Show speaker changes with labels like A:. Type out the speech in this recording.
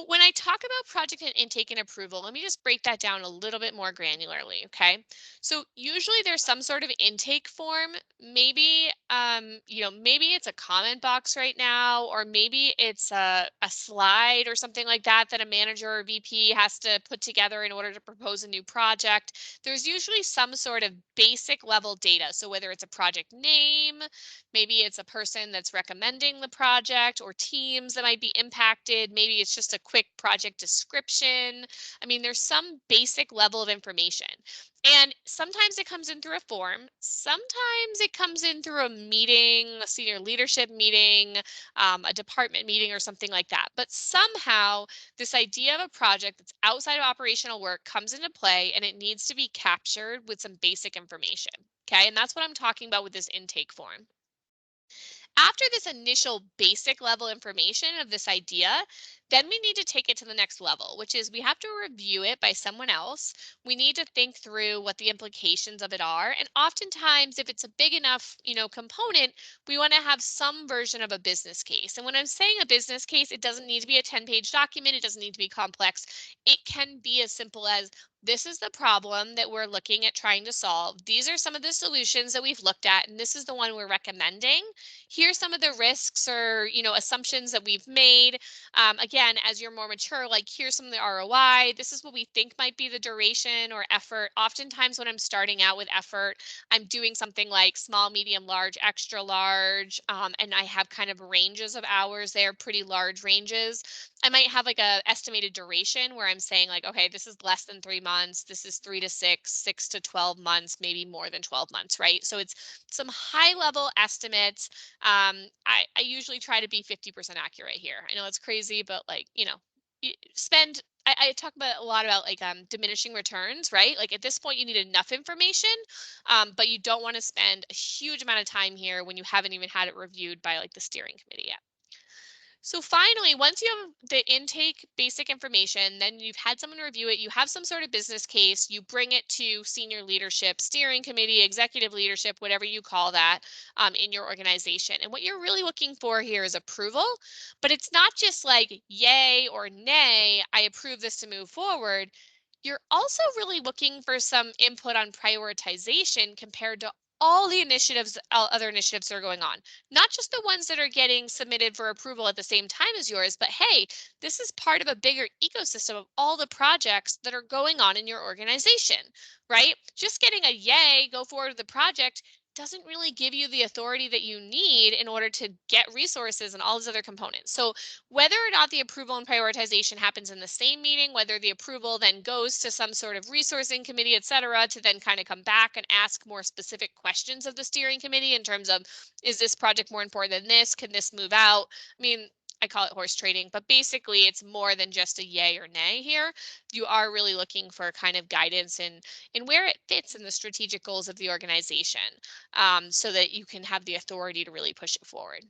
A: when I talk about project and intake and approval, let me just break that down a little bit more granularly, okay? So usually there's some sort of intake form. Maybe, maybe it's a comment box right now, or maybe it's a slide or something like that that a manager or VP has to put together in order to propose a new project. There's usually some sort of basic level data. So whether it's a project name, maybe it's a person that's recommending the project or teams that might be impacted. Maybe it's just a quick project description. I mean, there's some basic level of information. And sometimes it comes in through a form. Sometimes it comes in through a meeting, a senior leadership meeting, a department meeting or something like that. But somehow this idea of a project that's outside of operational work comes into play and it needs to be captured with some basic information. Okay, and that's what I'm talking about with this intake form. After this initial basic level information of this idea, then we need to take it to the next level, which is we have to review it by someone else. We need to think through what the implications of it are. And oftentimes, if it's a big enough, component, we want to have some version of a business case. And when I'm saying a business case, it doesn't need to be a 10-page document. It doesn't need to be complex. It can be as simple as this is the problem that we're looking at trying to solve. These are some of the solutions that we've looked at, and this is the one we're recommending. Here's some of the risks or assumptions that we've made. Again, as you're more mature, like here's some of the ROI. This is what we think might be the duration or effort. Oftentimes when I'm starting out with effort, I'm doing something like small, medium, large, extra large, and I have kind of ranges of hours there, pretty large ranges. I might have like a estimated duration where I'm saying like, okay, this is less than 3 months. This is 3 to 6, 6 to 12 months, maybe more than 12 months, right? So it's some high level estimates. I usually try to be 50% accurate here. I know it's crazy, but like, spend, I talk about a lot about like diminishing returns, right? Like at this point, you need enough information, but you don't want to spend a huge amount of time here when you haven't even had it reviewed by like the steering committee yet. So finally, once you have the intake basic information, then you've had someone review it, you have some sort of business case, you bring it to senior leadership, steering committee, executive leadership, whatever you call that in your organization. And what you're really looking for here is approval, but it's not just like yay or nay, I approve this to move forward. You're also really looking for some input on prioritization compared to all the initiatives, other initiatives that are going on, not just the ones that are getting submitted for approval at the same time as yours, but hey, this is part of a bigger ecosystem of all the projects that are going on in your organization, right? Just getting a yay, go forward with the project doesn't really give you the authority that you need in order to get resources and all these other components. So whether or not the approval and prioritization happens in the same meeting, whether the approval then goes to some sort of resourcing committee, et cetera, to then kind of come back and ask more specific questions of the steering committee in terms of, is this project more important than this? Can this move out? I mean, I call it horse trading, but basically it's more than just a yay or nay here. You are really looking for kind of guidance in where it fits in the strategic goals of the organization, so that you can have the authority to really push it forward.